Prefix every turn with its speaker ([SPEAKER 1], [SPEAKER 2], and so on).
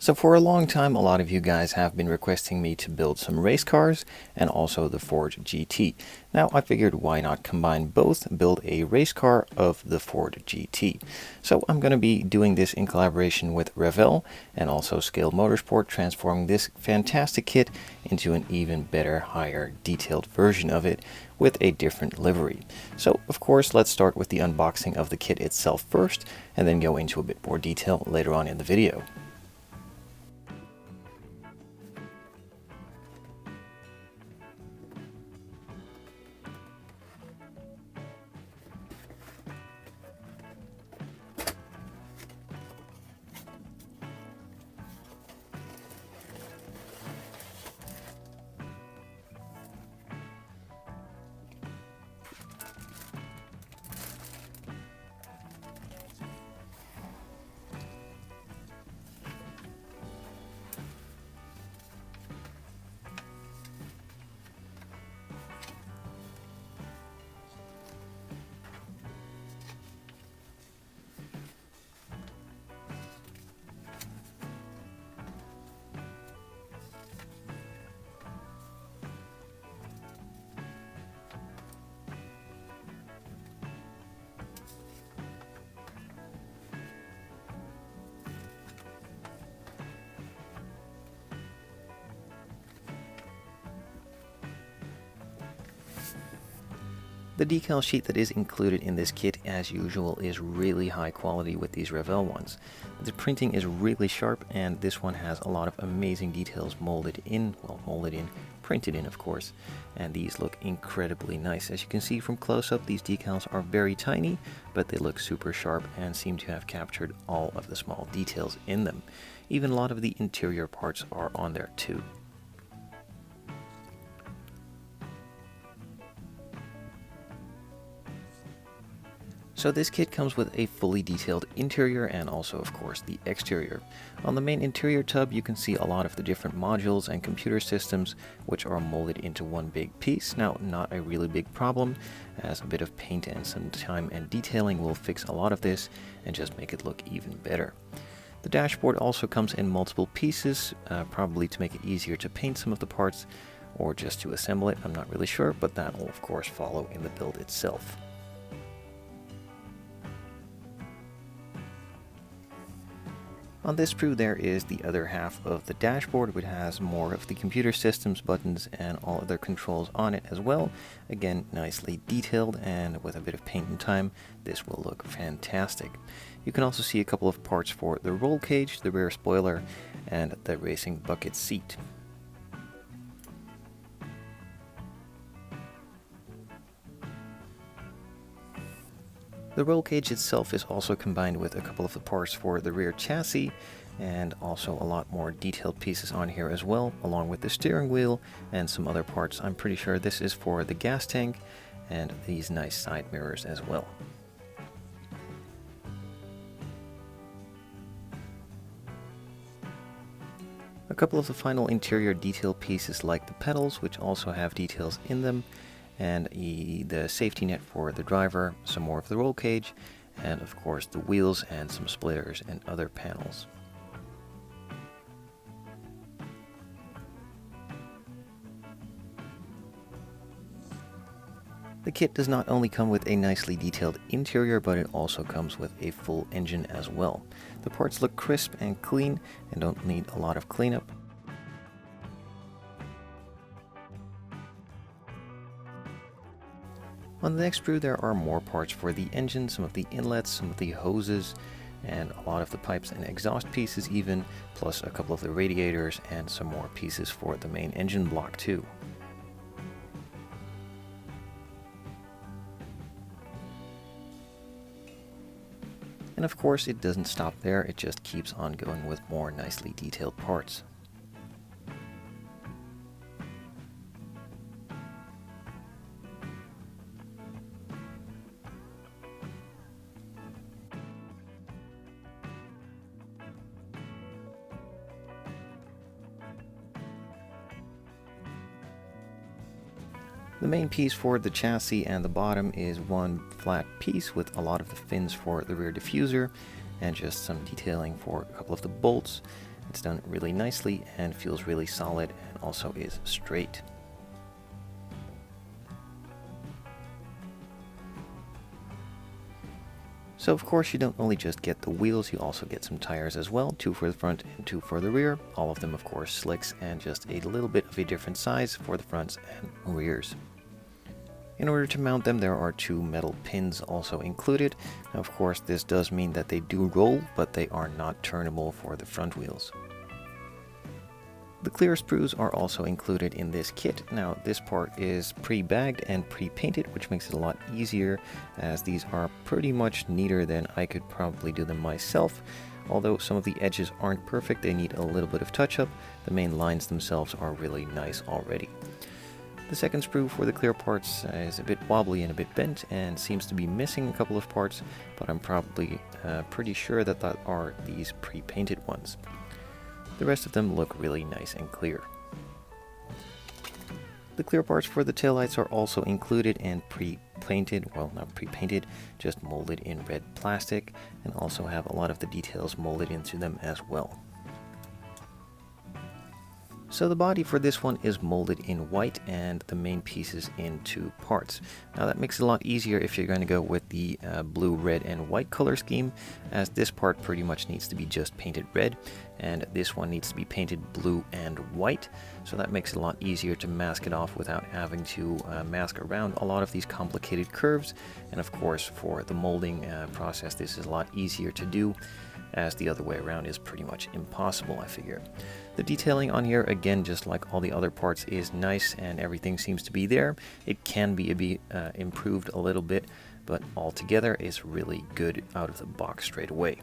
[SPEAKER 1] So for a long time, a lot of you guys have been requesting me to build some race cars and also the Ford GT. Now I figured why not combine both, build a race car of the Ford GT. So I'm going to be doing this in collaboration with Revell and also Scale Motorsport, transforming this fantastic kit into an even better, higher detailed version of it with a different livery. So of course, let's start with the unboxing of the kit itself first and then go into a bit more detail later on in the video. The decal sheet that is included in this kit, as usual, is really high quality with these Revell ones. The printing is really sharp, and this one has a lot of amazing details molded in, printed in of course, and these look incredibly nice. As you can see from close-up, these decals are very tiny, but they look super sharp and seem to have captured all of the small details in them. Even a lot of the interior parts are on there too. So this kit comes with a fully detailed interior and also of course the exterior. On the main interior tub you can see a lot of the different modules and computer systems which are molded into one big piece. Now, not a really big problem, as a bit of paint and some time and detailing will fix a lot of this and just make it look even better. The dashboard also comes in multiple pieces, probably to make it easier to paint some of the parts or just to assemble it, I'm not really sure, but that will of course follow in the build itself. On this sprue there is the other half of the dashboard, which has more of the computer systems, buttons, and all other controls on it as well. Again, nicely detailed, and with a bit of paint and time, this will look fantastic. You can also see a couple of parts for the roll cage, the rear spoiler, and the racing bucket seat. The roll cage itself is also combined with a couple of the parts for the rear chassis, and also a lot more detailed pieces on here as well, along with the steering wheel and some other parts. I'm pretty sure this is for the gas tank and these nice side mirrors as well. A couple of the final interior detail pieces like the pedals, which also have details in them, and the safety net for the driver, some more of the roll cage, and of course the wheels and some splitters and other panels. The kit does not only come with a nicely detailed interior, but it also comes with a full engine as well. The parts look crisp and clean and don't need a lot of cleanup. On the next sprue there are more parts for the engine, some of the inlets, some of the hoses, and a lot of the pipes and exhaust pieces even, plus a couple of the radiators and some more pieces for the main engine block too. And of course it doesn't stop there, it just keeps on going with more nicely detailed parts. The main piece for the chassis and the bottom is one flat piece with a lot of the fins for the rear diffuser and just some detailing for a couple of the bolts, It's done really nicely and feels really solid and also is straight. So of course you don't only just get the wheels, you also get some tires as well, 2 for the front and 2 for the rear. All of them of course slicks and just a little bit of a different size for the fronts and rears. In order to mount them, there are 2 metal pins also included. Now, of course this does mean that they do roll, but they are not turnable for the front wheels. The clear sprues are also included in this kit. Now this part is pre-bagged and pre-painted, which makes it a lot easier as these are pretty much neater than I could probably do them myself. Although some of the edges aren't perfect, they need a little bit of touch-up. The main lines themselves are really nice already. The second sprue for the clear parts is a bit wobbly and a bit bent and seems to be missing a couple of parts, but I'm probably pretty sure that are these pre-painted ones. The rest of them look really nice and clear. The clear parts for the taillights are also included and pre-painted, well not pre-painted, just molded in red plastic, and also have a lot of the details molded into them as well. So the body for this one is molded in white and the main pieces in 2 parts. Now that makes it a lot easier if you're going to go with the blue, red and white color scheme, as this part pretty much needs to be just painted red and this one needs to be painted blue and white. So that makes it a lot easier to mask it off without having to mask around a lot of these complicated curves. And of course for the molding process this is a lot easier to do, as the other way around is pretty much impossible, I figure. The detailing on here, again, just like all the other parts, is nice and everything seems to be there. It can be improved a little bit, but altogether it's really good out of the box straight away.